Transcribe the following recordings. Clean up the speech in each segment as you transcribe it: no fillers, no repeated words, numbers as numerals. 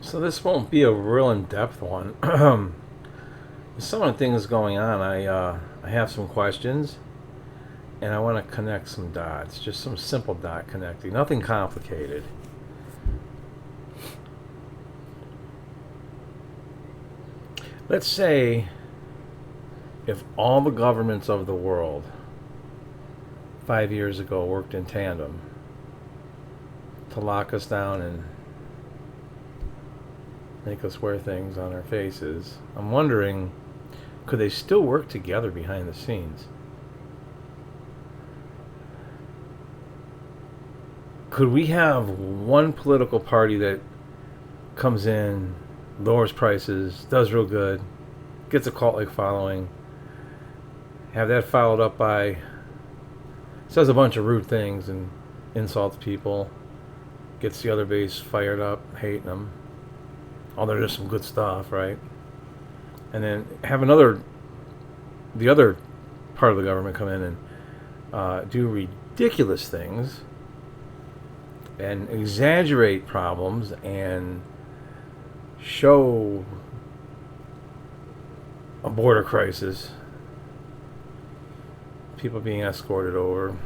So this won't be a real in-depth one. Some of the things going on, I have some questions, and I want to connect some dots. Just some simple dot connecting, nothing complicated. Let's say if all the governments of the world 5 years ago worked in tandem to lock us down and make us wear things on our faces, I'm wondering, could they still work together behind the scenes? Could we have one political party that comes in, lowers prices, does real good, gets a cult-like following, have that followed up by says a bunch of rude things and insults people, gets the other base fired up, hating them, although there's some good stuff, right? And then have the other part of the government come in and do ridiculous things and exaggerate problems and show a border crisis, people being escorted over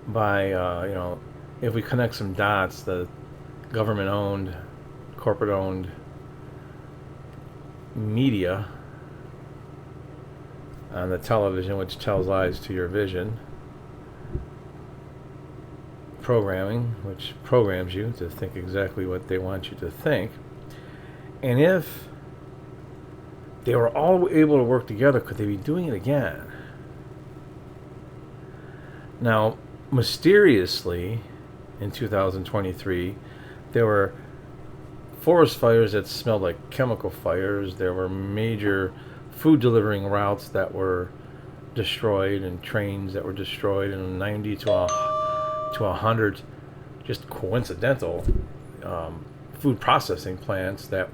by, if we connect some dots, the government-owned, corporate-owned media on the television, which tells lies to your vision, programming, which programs you to think exactly what they want you to think, and if they were all able to work together, could they be doing it again? Now, mysteriously, in 2023, there were forest fires that smelled like chemical fires. There were major food delivering routes that were destroyed and trains that were destroyed, and 90 to 100 just coincidental food processing plants that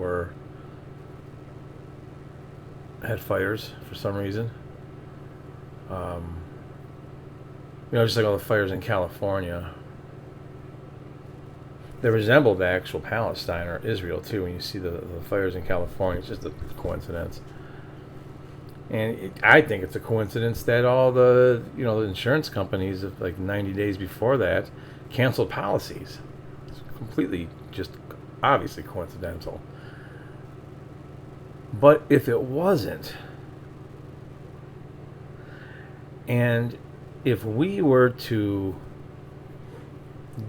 had fires for some reason. Just like all the fires in California. They resemble the actual Palestine or Israel too. When you see the fires in California, it's just a coincidence. And I think it's a coincidence that all the the insurance companies, like 90 days before that, canceled policies. It's completely just obviously coincidental. But if it wasn't, and if we were to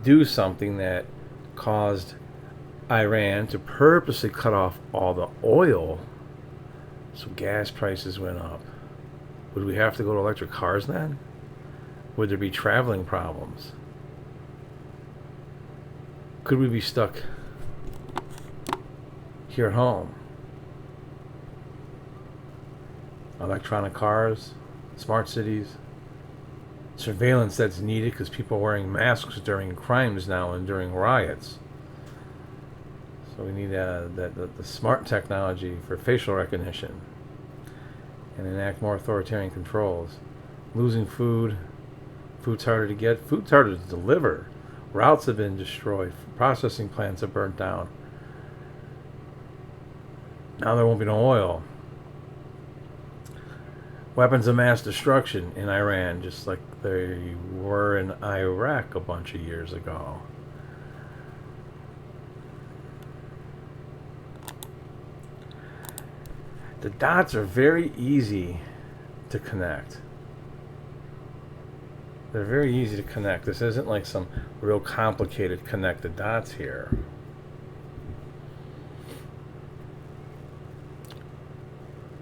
do something that caused Iran to purposely cut off all the oil so gas prices went up, would we have to go to electric cars then? Would there be traveling problems? Could we be stuck here at home? Electronic cars, smart cities, surveillance that's needed because people are wearing masks during crimes now and during riots. So we need the smart technology for facial recognition and enact more authoritarian controls. Losing food's harder to get, food's harder to deliver. Routes have been destroyed, processing plants have burnt down. Now there won't be no oil. Weapons of mass destruction in Iran, just like they were in Iraq a bunch of years ago. The dots are very easy to connect. They're very easy to connect. This isn't like some real complicated connected dots here.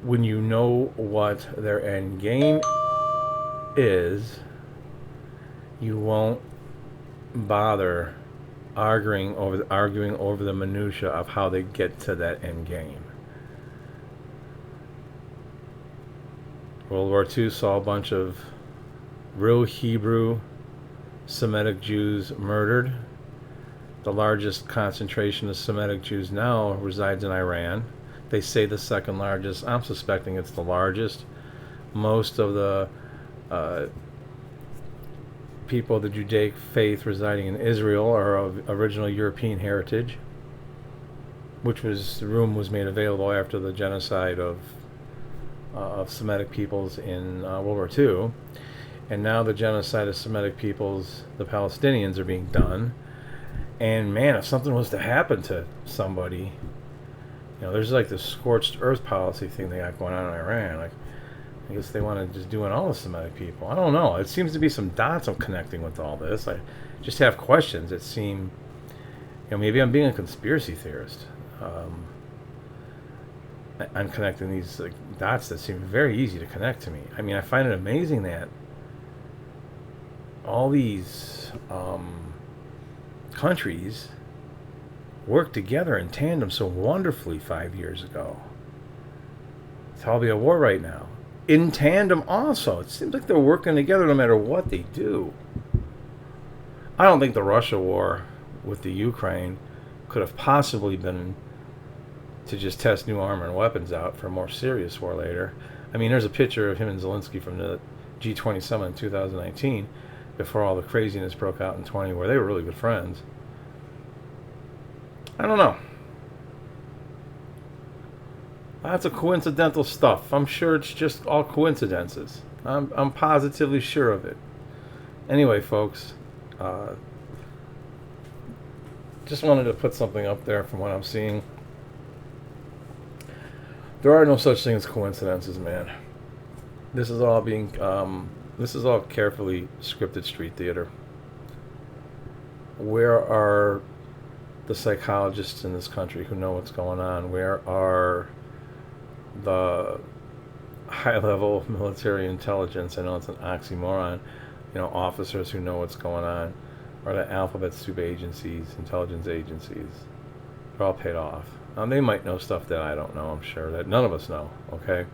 When you know what their end game is, you won't bother arguing over the minutia of how they get to that end game. World War II saw a bunch of real Hebrew Semitic Jews murdered. The largest concentration of Semitic Jews now resides in Iran. They say the second largest. I'm suspecting it's the largest. Most of the people of the Judaic faith residing in Israel are of original European heritage. which was the room was made available after the genocide of Semitic peoples in World War II, and now the genocide of Semitic peoples, the Palestinians, are being done. And man, if something was to happen to somebody, there's like this scorched earth policy thing they got going on in Iran. Like, I guess they want to just doing all the Semitic people. I don't know. It seems to be some dots I'm connecting with all this. I just have questions that seem, maybe I'm being a conspiracy theorist. I'm connecting these dots that seem very easy to connect to me. I mean, I find it amazing that all these countries worked together in tandem so wonderfully 5 years ago. It's all be at war right now. In tandem also. It seems like they're working together no matter what they do. I don't think the Russia war with the Ukraine could have possibly been to just test new armor and weapons out for a more serious war later. I mean, there's a picture of him and Zelensky from the G20 summit in 2019 before all the craziness broke out in 20 where they were really good friends. I don't know. Lots of coincidental stuff. I'm sure it's just all coincidences. I'm positively sure of it. Anyway, folks, just wanted to put something up there from what I'm seeing. There are no such things as coincidences, man. This is all carefully scripted street theater. Where are the psychologists in this country who know what's going on? Where are the high-level military intelligence? I know it's an oxymoron. Officers who know what's going on, or the alphabet soup agencies, intelligence agencies. They're all paid off. They might know stuff that I don't know, I'm sure, that none of us know, okay?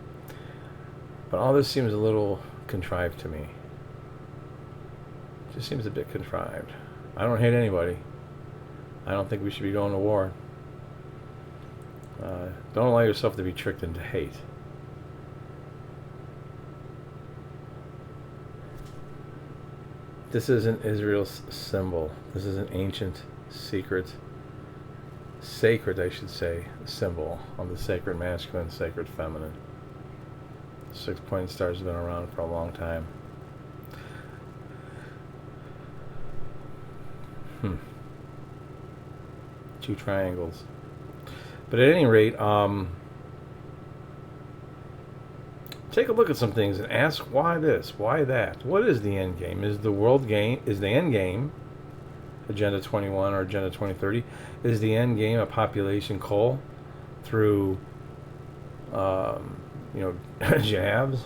But all this seems a little contrived to me. It just seems a bit contrived. I don't hate anybody. I don't think we should be going to war. Don't allow yourself to be tricked into hate. This isn't Israel's symbol. This is an ancient, sacred, I should say, symbol of the sacred masculine, sacred feminine. 6-point stars have been around for a long time. Two triangles. But at any rate, take a look at some things and ask why this, why that. What is the end game? Is the end game Agenda 21 or Agenda 2030? Is the end game a population cull through jabs,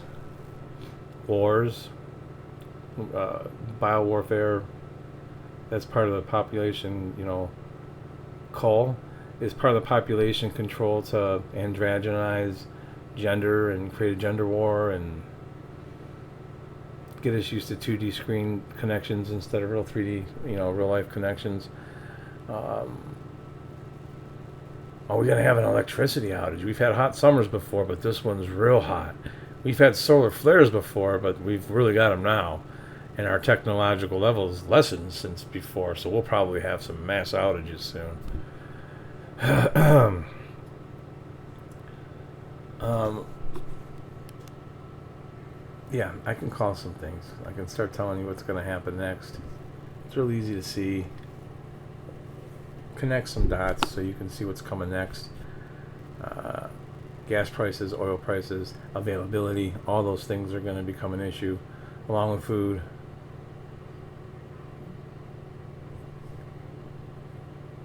wars, biowarfare? That's part of the population, cull. Is part of the population control to androgynize gender and create a gender war and get us used to 2D screen connections instead of real 3D, real life connections. Are we going to have an electricity outage? We've had hot summers before, but this one's real hot. We've had solar flares before, but we've really got them now. And our technological levels lessened since before, so we'll probably have some mass outages soon. Yeah, I can call some things. I can start telling you what's going to happen next. It's really easy to see. Connect some dots so you can see what's coming next. Gas prices, oil prices, availability, all those things are going to become an issue, along with food.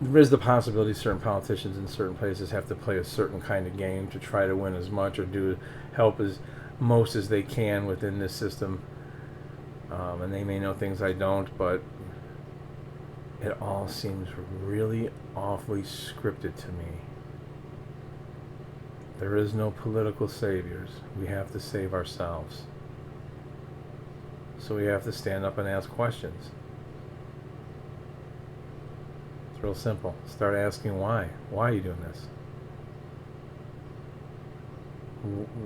There is the possibility certain politicians in certain places have to play a certain kind of game to try to win as much or do help as most as they can within this system. And they may know things I don't, but it all seems really awfully scripted to me. There is no political saviors. We have to save ourselves. So we have to stand up and ask questions. It's real simple. Start asking why. Why are you doing this?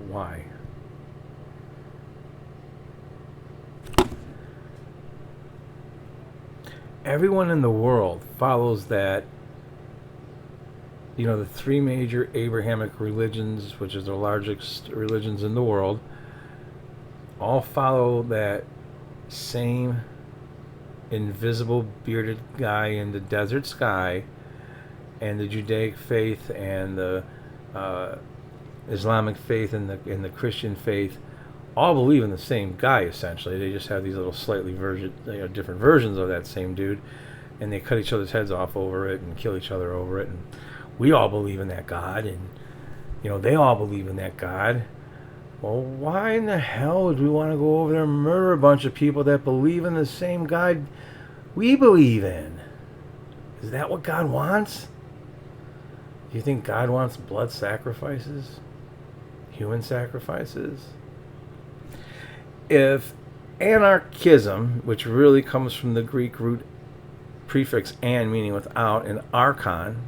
Why? Everyone in the world follows that the three major Abrahamic religions, which is the largest religions in the world, all follow that same invisible bearded guy in the desert sky, and the Judaic faith and the Islamic faith and the Christian faith all believe in the same guy. Essentially, they just have these little slightly different versions of that same dude, and they cut each other's heads off over it and kill each other over it. And we all believe in that God, and they all believe in that God. Well, why in the hell would we want to go over there and murder a bunch of people that believe in the same God we believe in? Is that what God wants? Do you think God wants blood sacrifices? Human sacrifices? If anarchism, which really comes from the Greek root prefix "an," meaning without, and archon,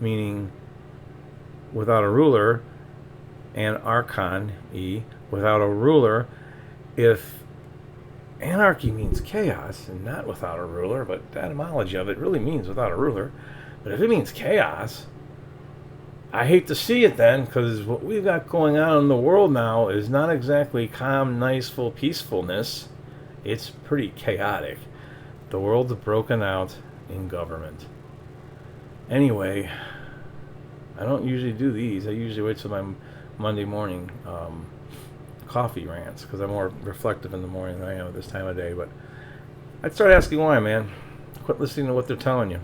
meaning without a ruler, and archon, without a ruler, if anarchy means chaos and not without a ruler, but the etymology of it really means without a ruler, but if it means chaos, I hate to see it then, because what we've got going on in the world now is not exactly calm, nice, full peacefulness. It's pretty chaotic. The world's broken out in government. Anyway, I don't usually do these. I usually wait till my Monday morning coffee rants, because I'm more reflective in the morning than I am at this time of day. But I'd start asking why, man. Quit listening to what they're telling you.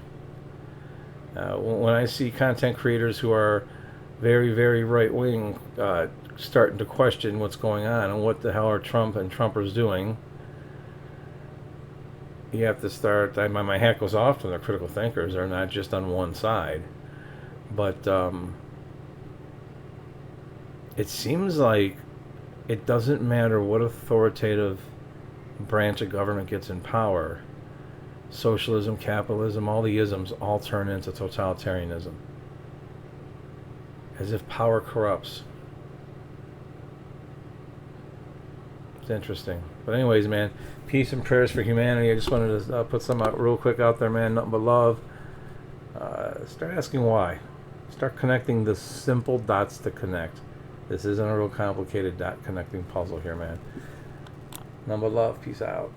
When I see content creators who are very, very right-wing starting to question what's going on and what the hell are Trump and Trumpers doing, you have to start. My hat goes off to the critical thinkers. They're not just on one side. But it seems like it doesn't matter what authoritative branch of government gets in power. Socialism, capitalism, all the isms all turn into totalitarianism. As if power corrupts. It's interesting. But anyways, man, peace and prayers for humanity. I just wanted to put some out real quick out there, man. Nothing but love. Start asking why. Start connecting the simple dots to connect. This isn't a real complicated dot connecting puzzle here, man. Nothing but love. Peace out.